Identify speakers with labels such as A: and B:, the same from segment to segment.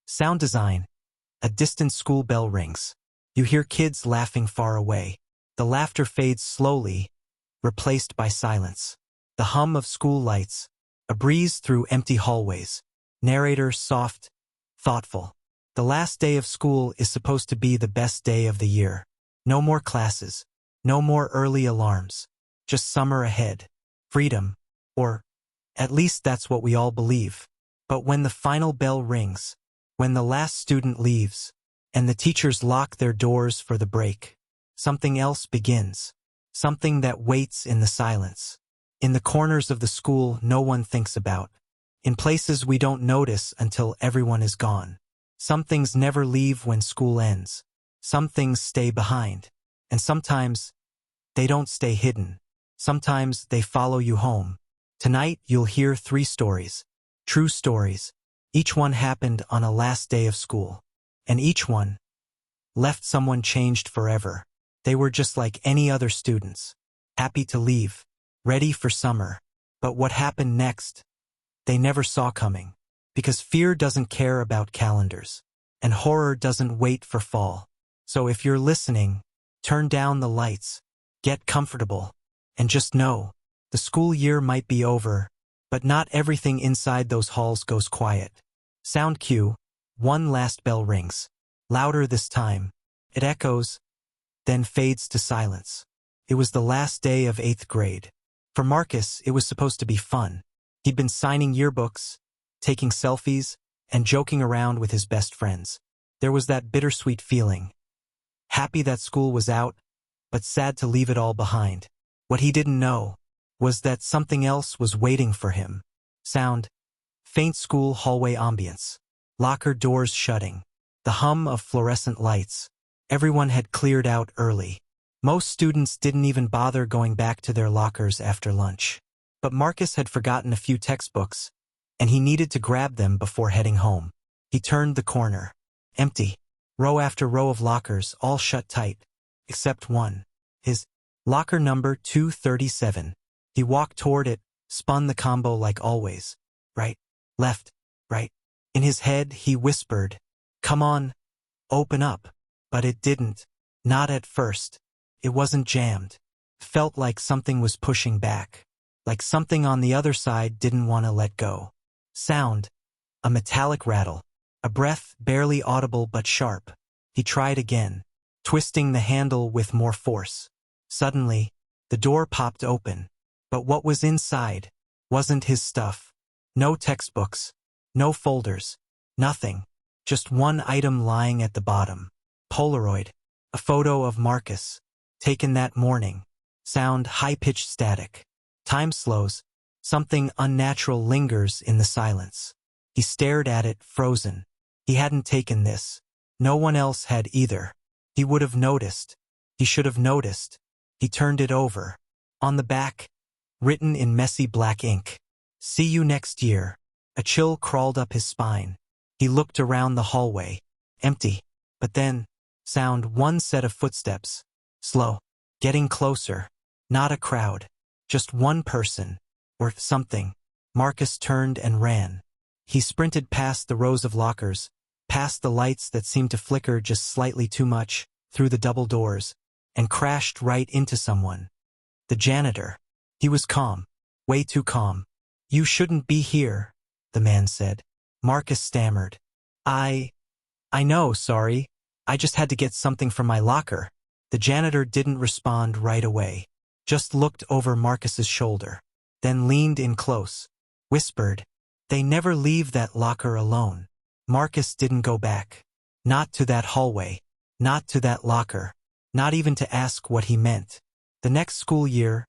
A: Sound design. A distant school bell rings. You hear kids laughing far away. The laughter fades slowly, replaced by silence. The hum of school lights. A breeze through empty hallways. Narrator soft, thoughtful. The last day of school is supposed to be the best day of the year. No more classes. No more early alarms. Just summer ahead. Freedom. Or, at least that's what we all believe. But when the final bell rings, when the last student leaves, and the teachers lock their doors for the break, something else begins. Something that waits in the silence. In the corners of the school no one thinks about. In places we don't notice until everyone is gone. Some things never leave when school ends. Some things stay behind. And sometimes, they don't stay hidden. Sometimes they follow you home. Tonight you'll hear 3 stories. True stories. Each one happened on a last day of school. And each one left someone changed forever. They were just like any other students. Happy to leave. Ready for summer. But what happened next, they never saw coming. Because fear doesn't care about calendars. And horror doesn't wait for fall. So if you're listening, turn down the lights. Get comfortable. And just know, the school year might be over, but not everything inside those halls goes quiet. Sound cue. One last bell rings. Louder this time. It echoes, then fades to silence. It was the last day of 8th grade. For Marcus, it was supposed to be fun. He'd been signing yearbooks, taking selfies, and joking around with his best friends. There was that bittersweet feeling. Happy that school was out, but sad to leave it all behind. What he didn't know was that something else was waiting for him. Sound. Faint school hallway ambience. Locker doors shutting. The hum of fluorescent lights. Everyone had cleared out early. Most students didn't even bother going back to their lockers after lunch. But Marcus had forgotten a few textbooks, and he needed to grab them before heading home. He turned the corner. Empty. Row after row of lockers, all shut tight. Except one. His locker number 237. He walked toward it, spun the combo like always. Right, left, right. In his head, he whispered, "Come on, open up." But it didn't. Not at first. It wasn't jammed. Felt like something was pushing back. Like something on the other side didn't want to let go. Sound. A metallic rattle. A breath barely audible but sharp. He tried again, twisting the handle with more force. Suddenly, the door popped open. But what was inside wasn't his stuff. No textbooks. No folders. Nothing. Just one item lying at the bottom. Polaroid. A photo of Marcus. Taken that morning. Sound high-pitched static. Time slows. Something unnatural lingers in the silence. He stared at it, frozen. He hadn't taken this. No one else had either. He would have noticed. He should have noticed. He turned it over. On the back, written in messy black ink, "See you next year." A chill crawled up his spine. He looked around the hallway. Empty. But then, sound one set of footsteps. Slow. Getting closer. Not a crowd. Just one person. Or something. Marcus turned and ran. He sprinted past the rows of lockers, past the lights that seemed to flicker just slightly too much, through the double doors, and crashed right into someone. The janitor. He was calm. Way too calm. "You shouldn't be here," the man said. Marcus stammered. I know, sorry. I just had to get something from my locker." The janitor didn't respond right away. Just looked over Marcus's shoulder. Then leaned in close. Whispered, "They never leave that locker alone." Marcus didn't go back. Not to that hallway. Not to that locker. Not even to ask what he meant. The next school year,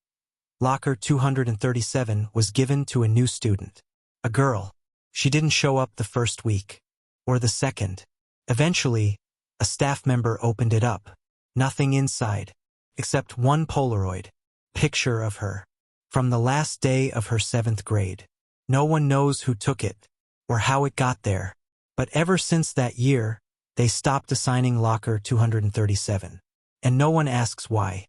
A: locker 237 was given to a new student. A girl. She didn't show up the first week. Or the second. Eventually, a staff member opened it up. Nothing inside. Except one Polaroid. Picture of her. From the last day of her 7th grade. No one knows who took it. Or how it got there. But ever since that year, they stopped assigning locker 237. And no one asks why.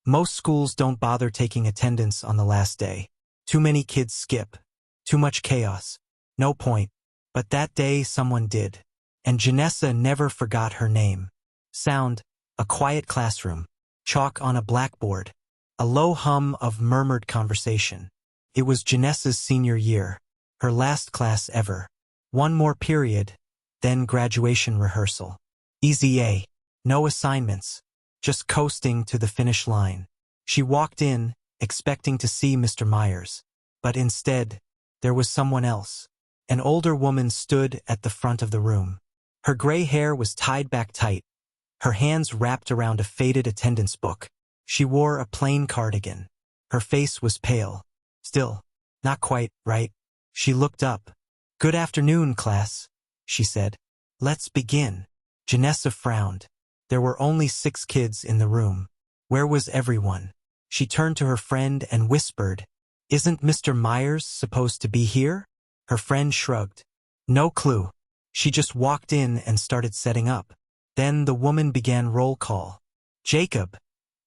A: Most schools don't bother taking attendance on the last day. Too many kids skip. Too much chaos. No point. But that day someone did. And Janessa never forgot her name. Sound, a quiet classroom. Chalk on a blackboard. A low hum of murmured conversation. It was Janessa's senior year. Her last class ever. One more period, then graduation rehearsal. Easy A. No assignments. Just coasting to the finish line. She walked in, expecting to see Mr. Myers. But instead, there was someone else. An older woman stood at the front of the room. Her gray hair was tied back tight. Her hands wrapped around a faded attendance book. She wore a plain cardigan. Her face was pale. Still, not quite right. She looked up. "Good afternoon, class," she said. "Let's begin." Janessa frowned. There were only 6 kids in the room. Where was everyone? She turned to her friend and whispered, "Isn't Mr. Myers supposed to be here?" Her friend shrugged. "No clue. She just walked in and started setting up." Then the woman began roll call. "Jacob,"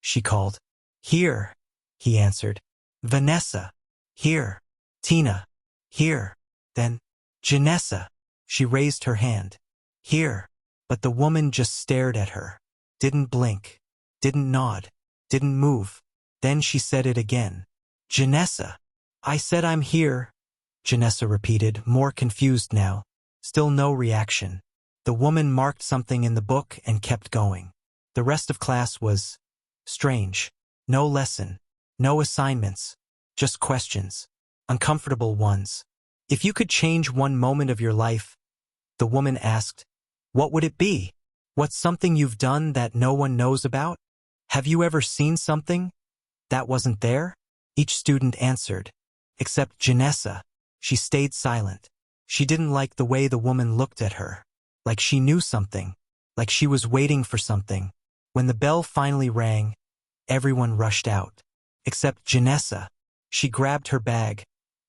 A: she called. "Here," he answered. "Vanessa." "Here." "Tina." "Here." Then, "Janessa." She raised her hand. "Here." But the woman just stared at her. Didn't blink. Didn't nod. Didn't move. Then she said it again. "Janessa." "I said I'm here," Janessa repeated, more confused now. Still no reaction. The woman marked something in the book and kept going. The rest of class was strange. No lesson. No assignments. Just questions. Uncomfortable ones. "If you could change one moment of your life," the woman asked, "what would it be? What's something you've done that no one knows about? Have you ever seen something that wasn't there?" Each student answered. Except Janessa. She stayed silent. She didn't like the way the woman looked at her. Like she knew something. Like she was waiting for something. When the bell finally rang, everyone rushed out. Except Janessa. She grabbed her bag.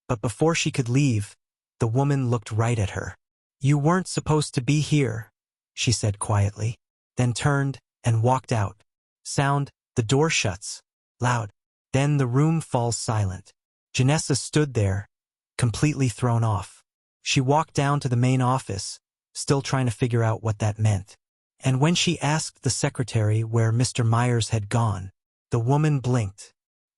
A: But before she could leave, the woman looked right at her. "You weren't supposed to be here," she said quietly. Then turned and walked out. Sound, the door shuts. Loud. Then the room falls silent. Janessa stood there, completely thrown off. She walked down to the main office, still trying to figure out what that meant. And when she asked the secretary where Mr. Myers had gone, the woman blinked.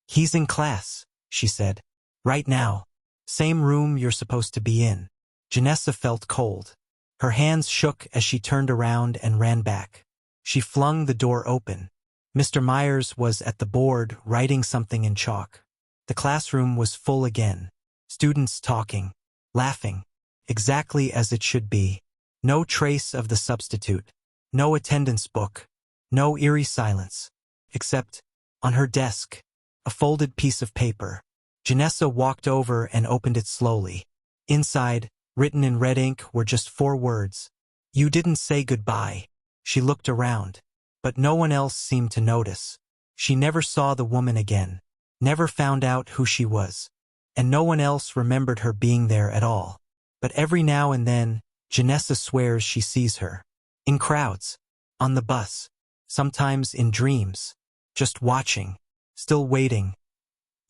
A: "He's in class," she said. "Right now. Same room you're supposed to be in." Janessa felt cold. Her hands shook as she turned around and ran back. She flung the door open. Mr. Myers was at the board writing something in chalk. The classroom was full again. Students talking, laughing, exactly as it should be. No trace of the substitute. No attendance book. No eerie silence. Except, on her desk, a folded piece of paper. Janessa walked over and opened it slowly. Inside, written in red ink, were just 4 words. "You didn't say goodbye." She looked around, but no one else seemed to notice. She never saw the woman again, never found out who she was, and no one else remembered her being there at all. But every now and then, Janessa swears she sees her. In crowds, on the bus, sometimes in dreams, just watching, still waiting.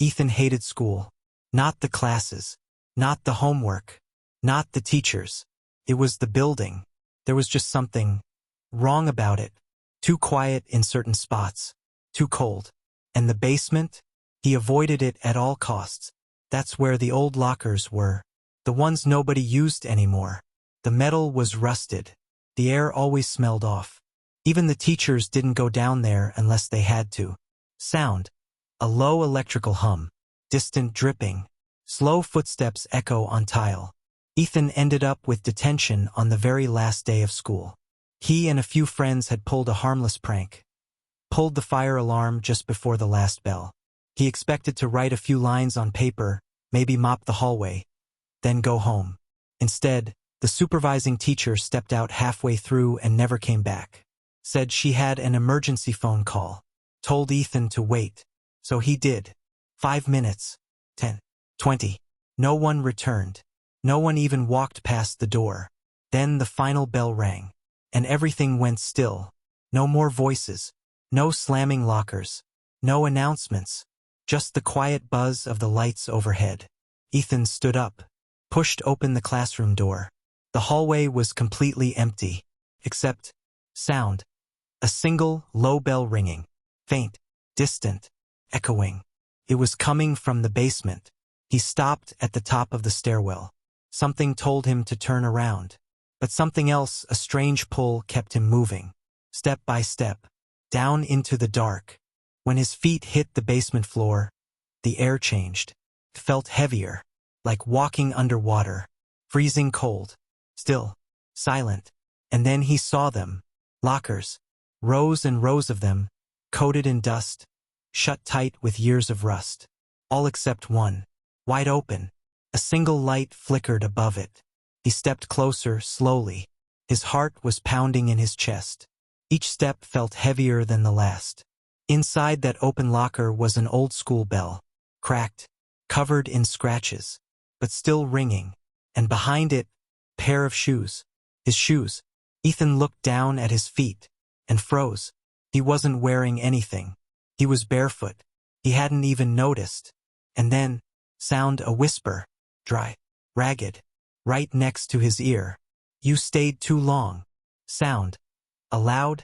A: Ethan hated school. Not the classes, not the homework, not the teachers. It was the building. There was just something wrong about it. Too quiet in certain spots. Too cold. And the basement? He avoided it at all costs. That's where the old lockers were. The ones nobody used anymore. The metal was rusted. The air always smelled off. Even the teachers didn't go down there unless they had to. Sound. A low electrical hum. Distant dripping. Slow footsteps echo on tile. Ethan ended up with detention on the very last day of school. He and a few friends had pulled a harmless prank. Pulled the fire alarm just before the last bell. He expected to write a few lines on paper, maybe mop the hallway, then go home. Instead, the supervising teacher stepped out halfway through and never came back. Said she had an emergency phone call. Told Ethan to wait. So he did. 5 minutes. 10. 20. No one returned. No one even walked past the door. Then the final bell rang. And everything went still. No more voices. No slamming lockers. No announcements. Just the quiet buzz of the lights overhead. Ethan stood up. Pushed open the classroom door. The hallway was completely empty, except sound. A single low bell ringing, faint, distant, echoing. It was coming from the basement. He stopped at the top of the stairwell. Something told him to turn around. But something else, a strange pull, kept him moving, step by step, down into the dark. When his feet hit the basement floor, the air changed. It felt heavier, like walking underwater, freezing cold, still, silent. And then he saw them, lockers, rows and rows of them, coated in dust, shut tight with years of rust. All except one, wide open. A single light flickered above it. He stepped closer, slowly. His heart was pounding in his chest. Each step felt heavier than the last. Inside that open locker was an old school bell, cracked, covered in scratches, but still ringing. And behind it, a pair of shoes. His shoes. Ethan looked down at his feet and froze. He wasn't wearing anything. He was barefoot. He hadn't even noticed. And then, sound, a whisper, dry, ragged, right next to his ear. You stayed too long. Sound. A loud,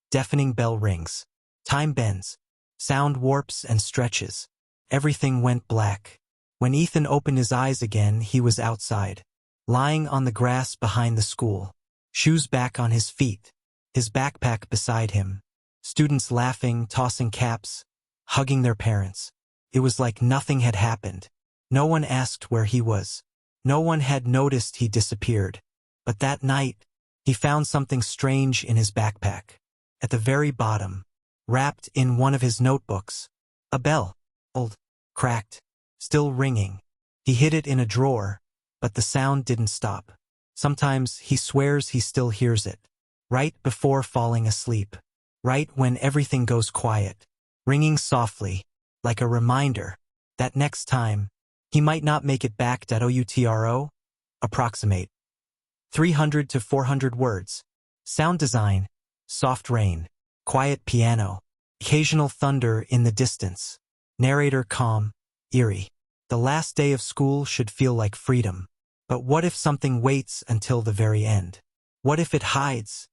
A: deafening bell rings. Time bends. Sound warps and stretches. Everything went black. When Ethan opened his eyes again, he was outside, lying on the grass behind the school, shoes back on his feet, his backpack beside him. Students laughing, tossing caps, hugging their parents. It was like nothing had happened. No one asked where he was. No one had noticed he disappeared. But that night, he found something strange in his backpack. At the very bottom, wrapped in one of his notebooks, a bell, old, cracked, still ringing. He hid it in a drawer, but the sound didn't stop. Sometimes he swears he still hears it, right before falling asleep, right when everything goes quiet, ringing softly, like a reminder that next time, he might not make it back. Outro? Approximate. 300 to 400 words. Sound design. Soft rain. Quiet piano. Occasional thunder in the distance. Narrator calm. Eerie. The last day of school should feel like freedom. But what if something waits until the very end? What if it hides?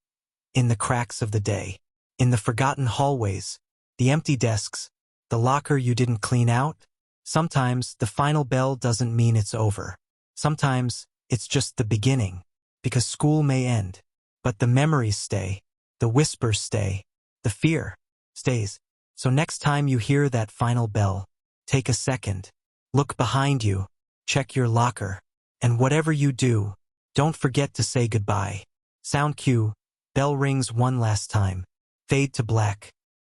A: In the cracks of the day. In the forgotten hallways. The empty desks. The locker you didn't clean out. Sometimes the final bell doesn't mean it's over. Sometimes it's just the beginning. Because school may end. But the memories stay. The whispers stay. The fear stays. So next time you hear that final bell, take a second. Look behind you. Check your locker. And whatever you do, don't forget to say goodbye. Sound cue. Bell rings one last time. Fade to black.